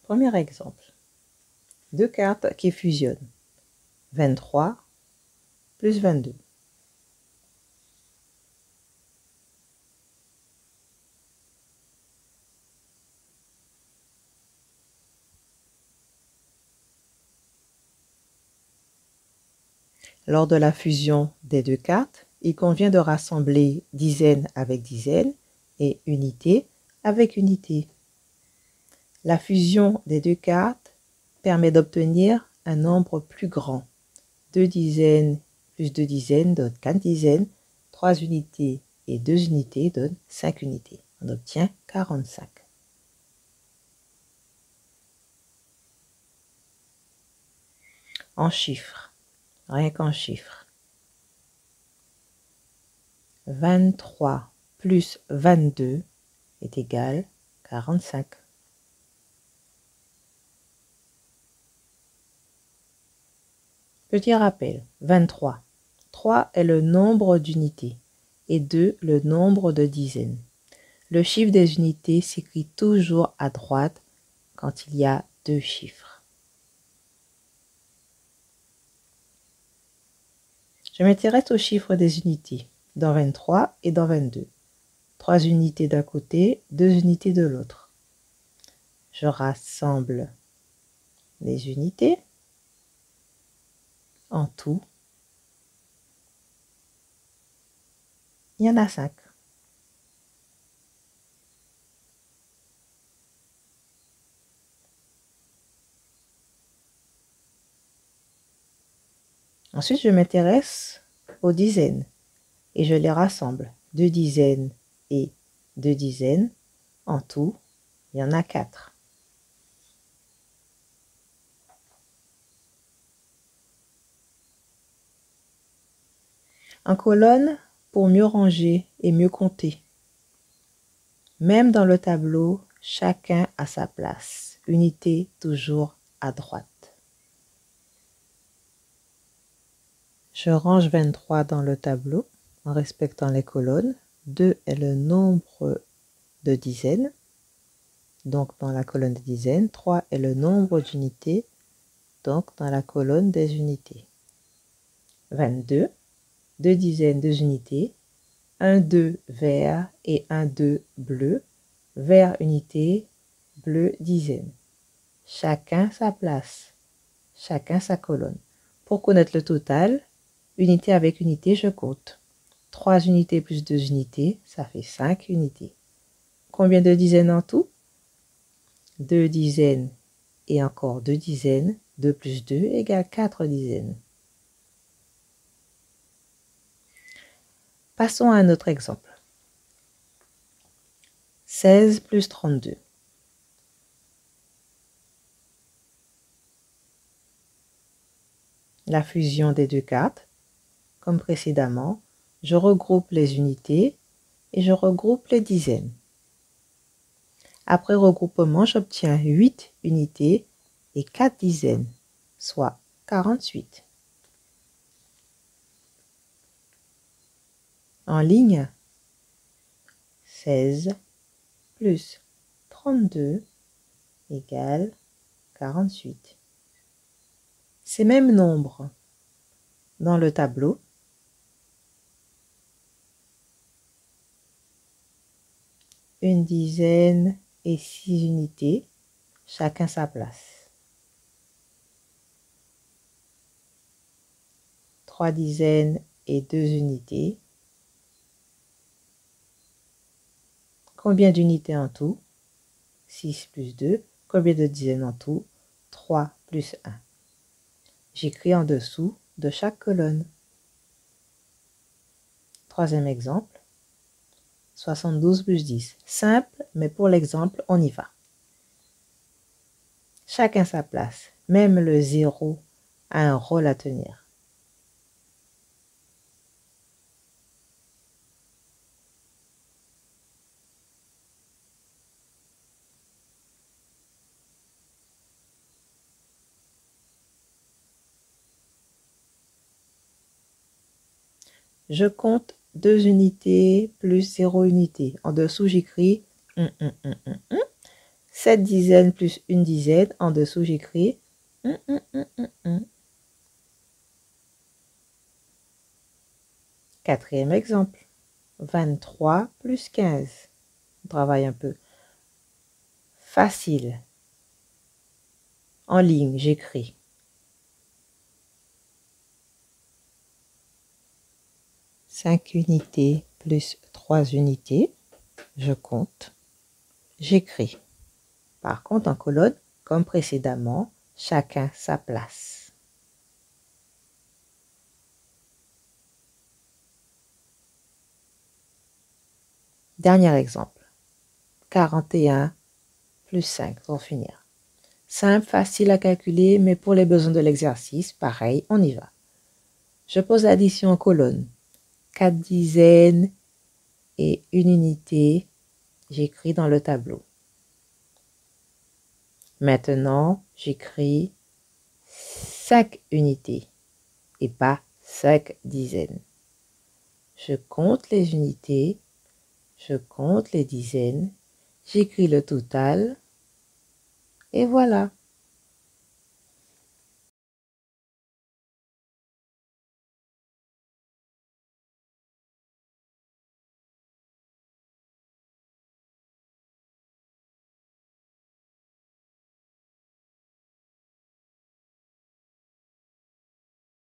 Premier exemple. Deux cartes qui fusionnent. 23 plus 22. Lors de la fusion des deux cartes, il convient de rassembler dizaines avec dizaines et unité avec unité. La fusion des deux cartes permet d'obtenir un nombre plus grand. 2 dizaines plus 2 dizaines donne 4 dizaines, 3 unités et 2 unités donnent 5 unités. On obtient 45. En chiffres, rien qu'en chiffres. 23 plus 22 est égal à 45. Petit rappel, 23. 3 est le nombre d'unités et 2 le nombre de dizaines. Le chiffre des unités s'écrit toujours à droite quand il y a deux chiffres. Je m'intéresse au chiffre des unités, dans 23 et dans 22. 3 unités d'un côté, 2 unités de l'autre. Je rassemble les unités. En tout, il y en a 5. Ensuite, je m'intéresse aux dizaines et je les rassemble. 2 dizaines et 2 dizaines. En tout, il y en a 4. En colonne, pour mieux ranger et mieux compter. Même dans le tableau, chacun a sa place. Unité toujours à droite. Je range 23 dans le tableau en respectant les colonnes. 2 est le nombre de dizaines, donc dans la colonne des dizaines. 3 est le nombre d'unités, donc dans la colonne des unités. 22, 2 dizaines, 2 unités. 1, 2 vert et 1, 2 bleu. Vert unité, bleu dizaine. Chacun sa place, chacun sa colonne. Pour connaître le total, unité avec unité, je compte. 3 unités plus 2 unités, ça fait 5 unités. Combien de dizaines en tout? 2 dizaines et encore 2 dizaines. 2 plus 2 égale 4 dizaines. Passons à un autre exemple. 16 plus 32. La fusion des deux cartes. Comme précédemment, je regroupe les unités et je regroupe les dizaines. Après regroupement, j'obtiens 8 unités et 4 dizaines, soit 48. En ligne, 16 plus 32 égale 48. Ces mêmes nombres dans le tableau, une dizaine et 6 unités, chacun sa place. 3 dizaines et 2 unités. Combien d'unités en tout? 6 plus 2. Combien de dizaines en tout? 3 plus 1. J'écris en dessous de chaque colonne. Troisième exemple. 72 plus 10. Simple, mais pour l'exemple, on y va. Chacun sa place. Même le 0 a un rôle à tenir. Je compte 2 unités plus 0 unité. En dessous, j'écris 7 dizaines plus une dizaine. En dessous, j'écris 4e exemple. 23 plus 15. On travaille un peu. Facile. En ligne, j'écris 5 unités plus 3 unités. Je compte. J'écris. Par contre, en colonne, comme précédemment, chacun sa place. Dernier exemple. 41 plus 5 pour finir. Simple, facile à calculer, mais pour les besoins de l'exercice, pareil, on y va. Je pose l'addition en colonne. 4 dizaines et une unité, j'écris dans le tableau. Maintenant, j'écris 5 unités et pas 5 dizaines. Je compte les unités, je compte les dizaines, j'écris le total et voilà.